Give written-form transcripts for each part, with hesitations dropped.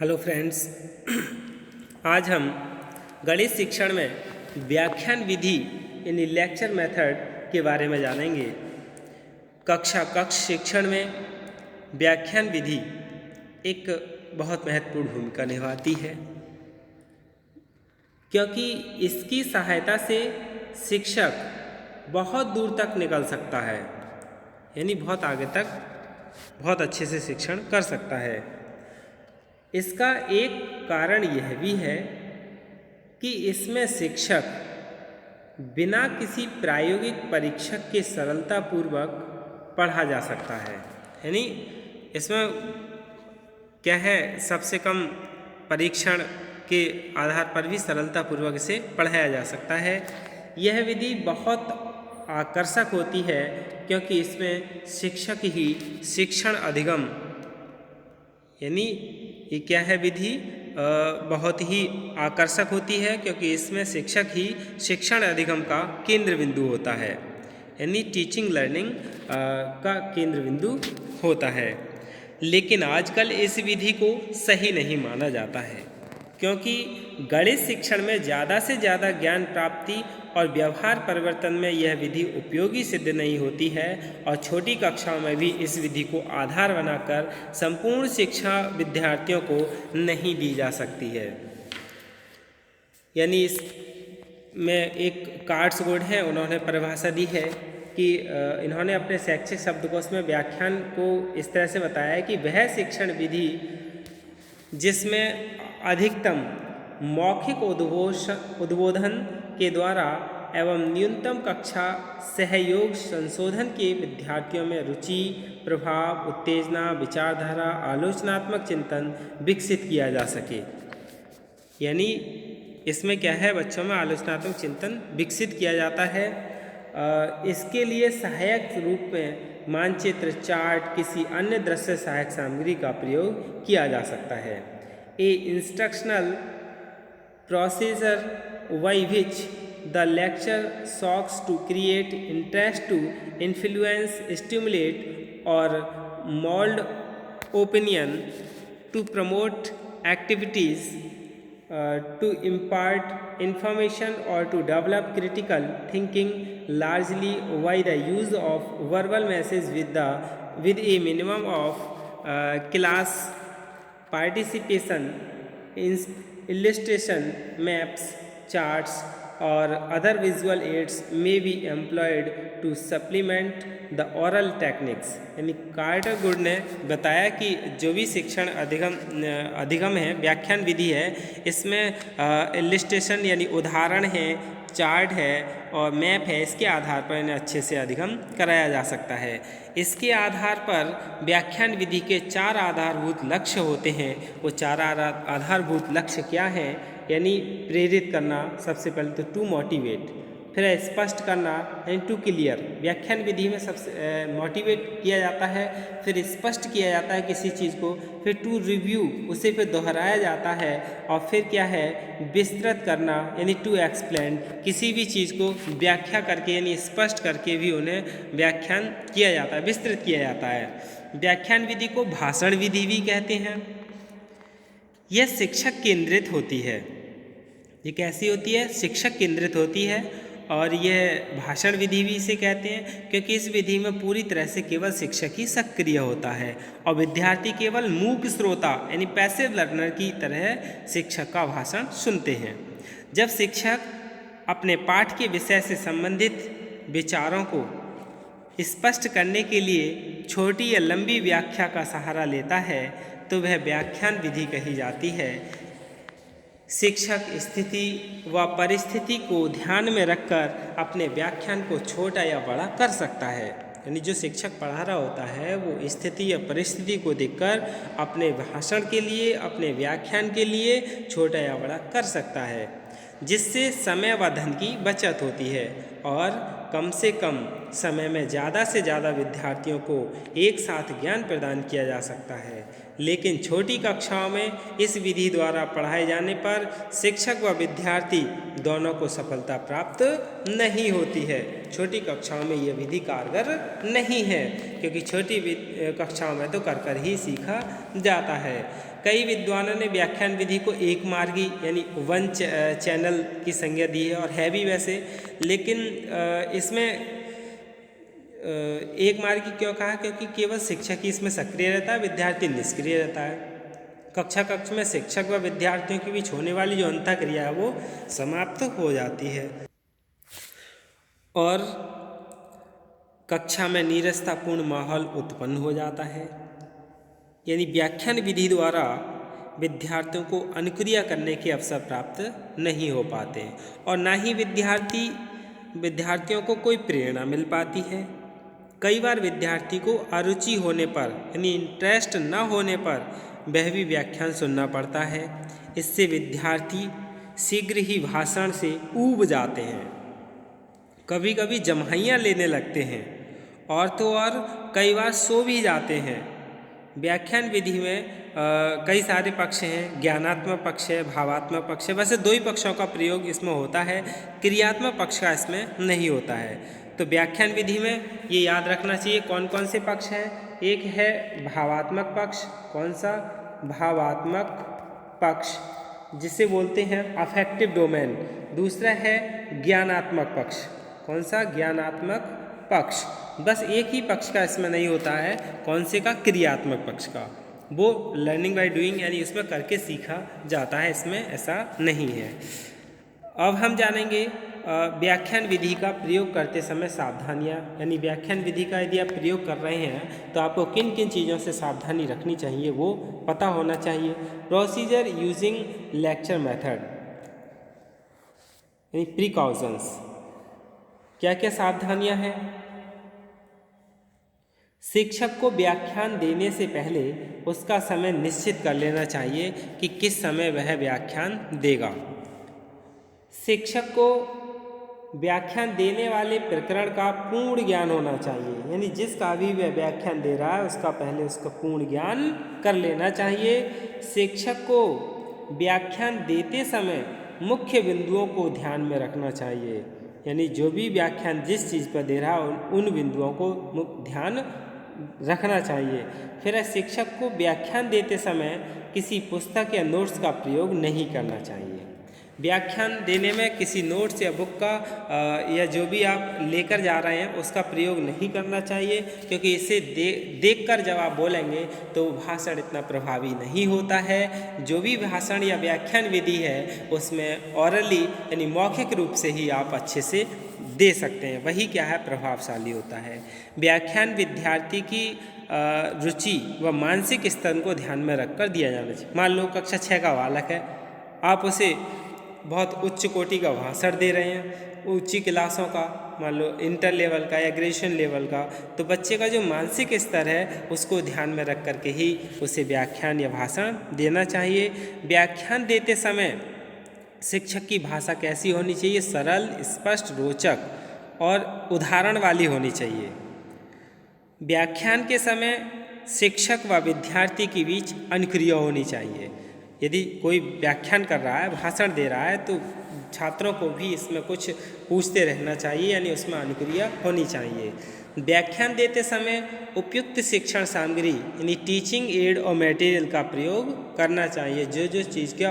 Hello friends, आज हम गणित शिक्षण में व्याख्यान विधि यानी लेक्चर मेथड के बारे में जानेंगे। कक्ष शिक्षण में व्याख्यान विधि एक बहुत महत्वपूर्ण भूमिका निभाती है, क्योंकि इसकी सहायता से शिक्षक बहुत दूर तक निकल सकता है, यानी बहुत आगे तक बहुत अच्छे से शिक्षण कर सकता है। इसका एक कारण यह भी है कि इसमें शिक्षक बिना किसी प्रायोगिक परीक्षक के सरलतापूर्वक पढ़ा जा सकता है। यानी इसमें क्या है, सबसे कम परीक्षण के आधार पर भी सरलतापूर्वक इसे पढ़ाया जा सकता है। यह विधि बहुत आकर्षक होती है क्योंकि इसमें शिक्षक ही शिक्षण अधिगम, यानी ये क्या है, विधि बहुत ही आकर्षक होती है क्योंकि इसमें शिक्षक ही शिक्षण अधिगम का केंद्र बिंदु होता है, यानी टीचिंग लर्निंग का केंद्र बिंदु होता है। लेकिन आजकल इस विधि को सही नहीं माना जाता है, क्योंकि गणित शिक्षण में ज़्यादा से ज़्यादा ज्ञान प्राप्ति और व्यवहार परिवर्तन में यह विधि उपयोगी सिद्ध नहीं होती है और छोटी कक्षाओं में भी इस विधि को आधार बनाकर संपूर्ण शिक्षा विद्यार्थियों को नहीं दी जा सकती है। यानी इसमें एक कार्ड्स बोर्ड है, उन्होंने परिभाषा दी है कि इन्होंने अपने शैक्षिक शब्दकोश में व्याख्यान को इस तरह से बताया है कि वह शिक्षण विधि जिसमें अधिकतम मौखिक उद्बोधन के द्वारा एवं न्यूनतम कक्षा सहयोग संशोधन के विद्यार्थियों में रुचि, प्रभाव, उत्तेजना, विचारधारा, आलोचनात्मक चिंतन विकसित किया जा सके। यानी इसमें क्या है, बच्चों में आलोचनात्मक चिंतन विकसित किया जाता है। इसके लिए सहायक रूप में मानचित्र, चार्ट, किसी अन्य दृश्य सहायक सामग्री का प्रयोग किया जा सकता है। ए instructional procedure by which the lecture sought to create interest, to influence, stimulate or mold opinion, to promote activities, to impart information or to develop critical thinking, largely by the use of verbal message with a minimum of class participation. Illustration, maps, charts or other visual aids may be employed to supplement the oral techniques। यानी quarter good ने बताया कि जो भी शिक्षण अधिगम है, व्याख्यान विधि है, इसमें इलिस्ट्रेशन यानी उदाहरण है, चार्ट है और मैप है, इसके आधार पर इन्हें अच्छे से अधिगम कराया जा सकता है। इसके आधार पर व्याख्यान विधि के 4 आधारभूत लक्ष्य होते हैं। वो 4 आधारभूत लक्ष्य क्या हैं? यानी प्रेरित करना, सबसे पहले तो टू मोटिवेट, फिर स्पष्ट करना यानी टू क्लियर। व्याख्यान विधि में सबसे मोटिवेट किया जाता है, फिर स्पष्ट किया जाता है किसी चीज़ को, फिर टू रिव्यू, उसे फिर दोहराया जाता है, और फिर क्या है, विस्तृत करना यानी टू एक्सप्लेन, किसी भी चीज़ को व्याख्या करके यानी स्पष्ट करके भी उन्हें व्याख्यान किया जाता है, विस्तृत किया जाता है। व्याख्यान विधि को भाषण विधि भी कहते हैं। यह शिक्षक केंद्रित होती है। ये कैसी होती है? शिक्षक केंद्रित होती है। और यह भाषण विधि भी इसे कहते हैं, क्योंकि इस विधि में पूरी तरह से केवल शिक्षक ही सक्रिय होता है और विद्यार्थी केवल मूक श्रोता यानी पैसिव लर्नर की तरह शिक्षक का भाषण सुनते हैं। जब शिक्षक अपने पाठ के विषय से संबंधित विचारों को स्पष्ट करने के लिए छोटी या लंबी व्याख्या का सहारा लेता है तो वह व्याख्यान विधि कही जाती है। शिक्षक स्थिति व परिस्थिति को ध्यान में रखकर अपने व्याख्यान को छोटा या बड़ा कर सकता है। यानी जो शिक्षक पढ़ा रहा होता है वो स्थिति या परिस्थिति को देखकर अपने भाषण के लिए, अपने व्याख्यान के लिए छोटा या बड़ा कर सकता है, जिससे समय व धन की बचत होती है और कम से कम समय में ज़्यादा से ज़्यादा विद्यार्थियों को एक साथ ज्ञान प्रदान किया जा सकता है। लेकिन छोटी कक्षाओं में इस विधि द्वारा पढ़ाए जाने पर शिक्षक व विद्यार्थी दोनों को सफलता प्राप्त नहीं होती है। छोटी कक्षाओं में यह विधि कारगर नहीं है, क्योंकि छोटी कक्षाओं में तो कर ही सीखा जाता है। कई विद्वानों ने व्याख्यान विधि को एक मार्गी यानी वन चैनल की संज्ञा दी है, और है भी वैसे, लेकिन इसमें एक मार्गी क्यों कहा? क्योंकि केवल शिक्षक ही इसमें सक्रिय रहता है, विद्यार्थी निष्क्रिय रहता है। कक्षा कक्ष में शिक्षक व विद्यार्थियों के बीच होने वाली जो अंतःक्रिया है वो समाप्त हो जाती है, और कक्षा में नीरसतापूर्ण माहौल उत्पन्न हो जाता है। यानी व्याख्यान विधि द्वारा विद्यार्थियों को अनुक्रिया करने के अवसर प्राप्त नहीं हो पाते, और ना ही विद्यार्थियों को कोई प्रेरणा मिल पाती है। कई बार विद्यार्थी को अरुचि होने पर यानी इंटरेस्ट न होने पर वह भी व्याख्यान सुनना पड़ता है। इससे विद्यार्थी शीघ्र ही भाषण से ऊब जाते हैं, कभी कभी जम्हाइयाँ लेने लगते हैं, और तो और कई बार सो भी जाते हैं। व्याख्यान विधि में कई सारे पक्ष हैं, ज्ञानात्मक पक्ष है, भावात्मक पक्ष है। वैसे दो ही पक्षों का प्रयोग इसमें होता है, क्रियात्मक पक्ष का इसमें नहीं होता है। तो व्याख्यान विधि में ये याद रखना चाहिए कौन कौन से पक्ष हैं। एक है भावात्मक पक्ष। कौन सा? भावात्मक पक्ष, जिसे बोलते हैं अफेक्टिव डोमेन। दूसरा है ज्ञानात्मक पक्ष। कौन सा? ज्ञानात्मक पक्ष। बस एक ही पक्ष का इसमें नहीं होता है, कौन से का? क्रियात्मक पक्ष का। वो लर्निंग बाय डूइंग यानी उसमें करके सीखा जाता है, इसमें ऐसा नहीं है। अब हम जानेंगे व्याख्यान विधि का प्रयोग करते समय सावधानियाँ। यानी व्याख्यान विधि का यदि आप प्रयोग कर रहे हैं तो आपको किन किन चीज़ों से सावधानी रखनी चाहिए वो पता होना चाहिए। प्रोसीजर यूजिंग लेक्चर मेथड यानी प्रिकॉशंस, क्या क्या सावधानियाँ हैं? शिक्षक को व्याख्यान देने से पहले उसका समय निश्चित कर लेना चाहिए कि किस समय वह व्याख्यान देगा। शिक्षक को व्याख्यान देने वाले प्रकरण का पूर्ण ज्ञान होना चाहिए, यानी जिसका भी वह व्याख्यान दे रहा है उसका पहले उसका पूर्ण ज्ञान कर लेना चाहिए। शिक्षक को व्याख्यान देते समय मुख्य बिंदुओं को ध्यान में रखना चाहिए, यानी जो भी व्याख्यान जिस चीज़ पर दे रहा है उन बिंदुओं को ध्यान रखना चाहिए। फिर शिक्षक को व्याख्यान देते समय किसी पुस्तक या नोट्स का प्रयोग नहीं करना चाहिए। व्याख्यान देने में किसी नोट्स या बुक का या जो भी आप लेकर जा रहे हैं उसका प्रयोग नहीं करना चाहिए, क्योंकि इसे देखकर जब आप बोलेंगे तो भाषण इतना प्रभावी नहीं होता है। जो भी भाषण या व्याख्यान विधि है उसमें ऑरली यानी मौखिक रूप से ही आप अच्छे से दे सकते हैं, वही क्या है प्रभावशाली होता है। व्याख्यान विद्यार्थी की रुचि व मानसिक स्तर को ध्यान में रखकर दिया जाना चाहिए। मान लो कक्षा 6 का बालक है, आप उसे बहुत उच्च कोटि का भाषण दे रहे हैं, ऊंची क्लासों का, मान लो इंटर लेवल का या ग्रेजुएशन लेवल का, तो बच्चे का जो मानसिक स्तर है उसको ध्यान में रख करके ही उसे व्याख्यान या भाषण देना चाहिए। व्याख्यान देते समय शिक्षक की भाषा कैसी होनी चाहिए? सरल, स्पष्ट, रोचक और उदाहरण वाली होनी चाहिए। व्याख्यान के समय शिक्षक व विद्यार्थी के बीच अनुक्रिया होनी चाहिए। यदि कोई व्याख्यान कर रहा है, भाषण दे रहा है, तो छात्रों को भी इसमें कुछ पूछते रहना चाहिए, यानी उसमें अनुक्रिया होनी चाहिए। व्याख्यान देते समय उपयुक्त शिक्षण सामग्री यानी टीचिंग एड और मटेरियल का प्रयोग करना चाहिए। जो जो चीज़ का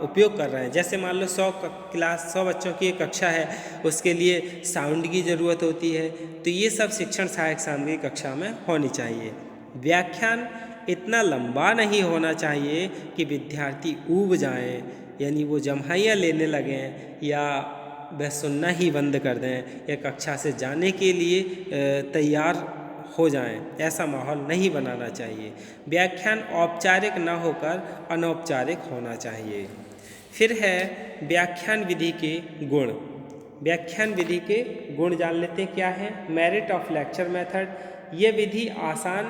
उपयोग कर रहे हैं, जैसे मान लो 100 बच्चों की एक कक्षा है, उसके लिए साउंड की ज़रूरत होती है, तो ये सब शिक्षण सहायक सामग्री कक्षा में होनी चाहिए। व्याख्यान इतना लंबा नहीं होना चाहिए कि विद्यार्थी ऊब जाएं, यानी वो जम्हाइयाँ लेने लगें या वह सुनना ही बंद कर दें या कक्षा से जाने के लिए तैयार हो जाएं। ऐसा माहौल नहीं बनाना चाहिए। व्याख्यान औपचारिक न होकर अनौपचारिक होना चाहिए। फिर है व्याख्यान विधि के गुण। व्याख्यान विधि के गुण जान लेते हैं क्या है। मेरिट ऑफ लेक्चर मेथड, ये विधि आसान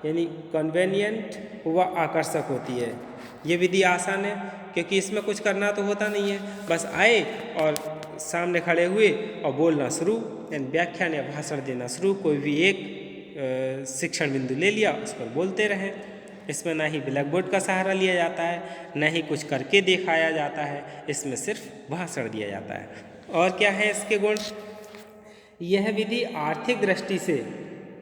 यानी कन्वेनियंट व आकर्षक होती है। ये विधि आसान है क्योंकि इसमें कुछ करना तो होता नहीं है, बस आए और सामने खड़े हुए और बोलना शुरू, यानी व्याख्यान या भाषण देना शुरू। कोई भी एक शिक्षण बिंदु ले लिया, उस पर बोलते रहें। इसमें ना ही ब्लैक बोर्ड का सहारा लिया जाता है, ना ही कुछ करके दिखाया जाता है, इसमें सिर्फ भाषण दिया जाता है। और क्या है इसके गुण? यह विधि आर्थिक दृष्टि से,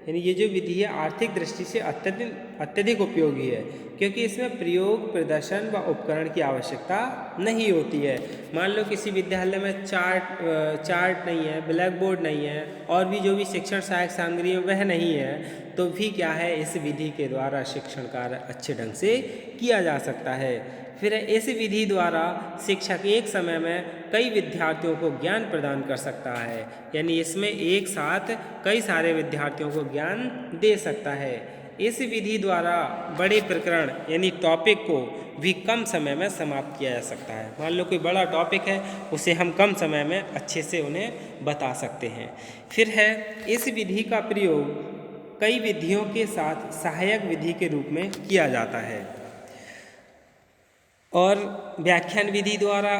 यानी ये जो विधि है आर्थिक दृष्टि से अत्यधिक उपयोगी है, क्योंकि इसमें प्रयोग, प्रदर्शन व उपकरण की आवश्यकता नहीं होती है। मान लो किसी विद्यालय में चार्ट नहीं है, ब्लैक बोर्ड नहीं है, और भी जो भी शिक्षण सहायक सामग्री है वह नहीं है, तो भी क्या है, इस विधि के द्वारा शिक्षण कार्य अच्छे ढंग से किया जा सकता है। फिर इस विधि द्वारा शिक्षक एक समय में कई विद्यार्थियों को ज्ञान प्रदान कर सकता है, यानी इसमें एक साथ कई सारे विद्यार्थियों को ज्ञान दे सकता है। इस विधि द्वारा बड़े प्रकरण यानी टॉपिक को भी कम समय में समाप्त किया जा सकता है। मान लो कोई बड़ा टॉपिक है, उसे हम कम समय में अच्छे से उन्हें बता सकते हैं। फिर है, इस विधि का प्रयोग कई विधियों के साथ सहायक विधि के रूप में किया जाता है। और व्याख्यान विधि द्वारा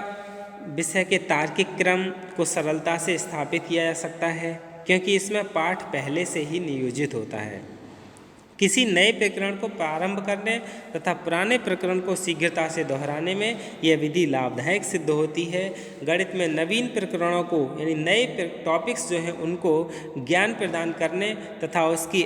विषय के तार्किक क्रम को सरलता से स्थापित किया जा सकता है, क्योंकि इसमें पाठ पहले से ही नियोजित होता है। किसी नए प्रकरण को प्रारंभ करने तथा पुराने प्रकरण को शीघ्रता से दोहराने में यह विधि लाभदायक सिद्ध होती है। गणित में नवीन प्रकरणों को यानी नए टॉपिक्स जो हैं उनको ज्ञान प्रदान करने तथा उसकी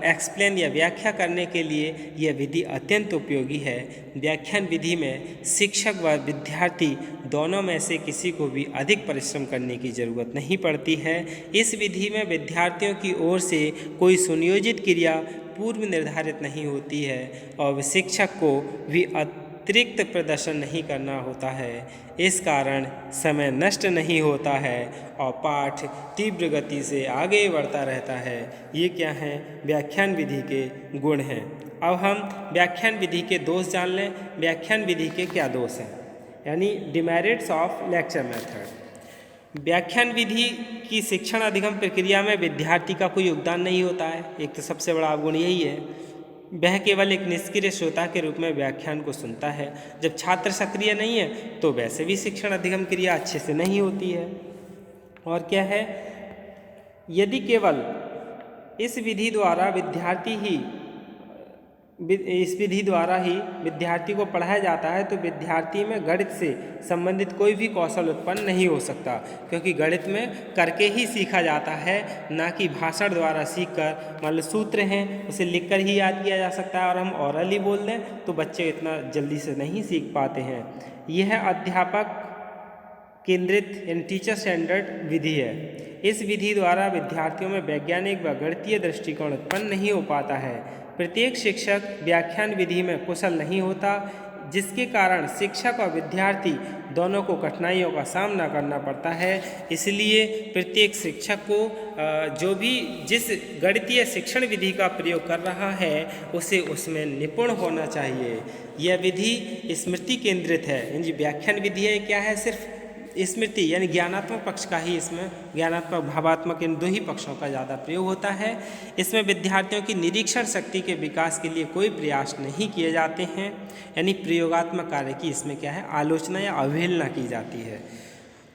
एक्सप्लेन या व्याख्या करने के लिए यह विधि अत्यंत उपयोगी है। व्याख्यान विधि में शिक्षक व विद्यार्थी दोनों में से किसी को भी अधिक परिश्रम करने की जरूरत नहीं पड़ती है। इस विधि में विद्यार्थियों की ओर से कोई सुनियोजित क्रिया पूर्व निर्धारित नहीं होती है और शिक्षक को भी अतिरिक्त प्रदर्शन नहीं करना होता है। इस कारण समय नष्ट नहीं होता है और पाठ तीव्र गति से आगे बढ़ता रहता है। ये क्या हैं? व्याख्यान विधि के गुण हैं। अब हम व्याख्यान विधि के दोष जान लें। व्याख्यान विधि के क्या दोष हैं, यानी डिमेरिट्स ऑफ लेक्चर मेथड। व्याख्यान विधि की शिक्षण अधिगम प्रक्रिया में विद्यार्थी का कोई योगदान नहीं होता है। एक तो सबसे बड़ा अवगुण यही है। वह केवल एक निष्क्रिय श्रोता के रूप में व्याख्यान को सुनता है। जब छात्र सक्रिय नहीं है तो वैसे भी शिक्षण अधिगम क्रिया अच्छे से नहीं होती है। और क्या है, यदि केवल इस विधि द्वारा विद्यार्थी को पढ़ाया जाता है तो विद्यार्थी में गणित से संबंधित कोई भी कौशल उत्पन्न नहीं हो सकता, क्योंकि गणित में करके ही सीखा जाता है, ना कि भाषण द्वारा सीखकर। मान लो सूत्र हैं उसे लिखकर ही याद किया जा सकता है और हम ओरली बोल दें तो बच्चे इतना जल्दी से नहीं सीख पाते हैं। यह अध्यापक केंद्रित यानी टीचर सेंटर्ड विधि है। इस विधि द्वारा विद्यार्थियों में वैज्ञानिक व गणितीय दृष्टिकोण उत्पन्न नहीं हो पाता है। प्रत्येक शिक्षक व्याख्यान विधि में कुशल नहीं होता, जिसके कारण शिक्षक और विद्यार्थी दोनों को कठिनाइयों का सामना करना पड़ता है। इसलिए प्रत्येक शिक्षक को जिस गणितीय शिक्षण विधि का प्रयोग कर रहा है उसे उसमें निपुण होना चाहिए। यह विधि स्मृति केंद्रित है। यानी व्याख्यान विधि है क्या है, सिर्फ स्मृति यानी ज्ञानात्मक पक्ष का ही, इसमें ज्ञानात्मक भावात्मक इन दो ही पक्षों का ज़्यादा प्रयोग होता है। इसमें विद्यार्थियों की निरीक्षण शक्ति के विकास के लिए कोई प्रयास नहीं किए जाते हैं, यानी प्रयोगात्मक कार्य की इसमें क्या है, आलोचना या अवहेलना की जाती है।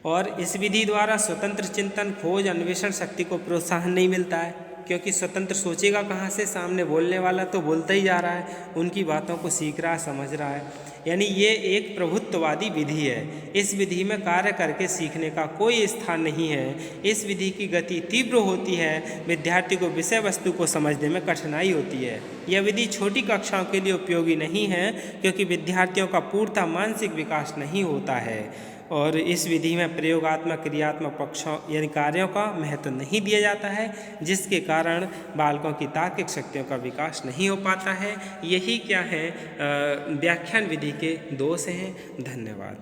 और इस विधि द्वारा स्वतंत्र चिंतन, खोज, अन्वेषण शक्ति को प्रोत्साहन नहीं मिलता है, क्योंकि स्वतंत्र सोचेगा कहाँ से, सामने बोलने वाला तो बोलता ही जा रहा है, उनकी बातों को सीख रहा है, समझ रहा है। यानी ये एक प्रभुत्ववादी विधि है। इस विधि में कार्य करके सीखने का कोई स्थान नहीं है। इस विधि की गति तीव्र होती है, विद्यार्थी को विषय वस्तु को समझने में कठिनाई होती है। यह विधि छोटी कक्षाओं के लिए उपयोगी नहीं है, क्योंकि विद्यार्थियों का पूर्णतः मानसिक विकास नहीं होता है। और इस विधि में प्रयोगात्मक क्रियात्मक पक्षों यानी कार्यों का महत्व नहीं दिया जाता है, जिसके कारण बालकों की तार्किक शक्तियों का विकास नहीं हो पाता है। यही क्या है, व्याख्यान विधि के दोष हैं। धन्यवाद।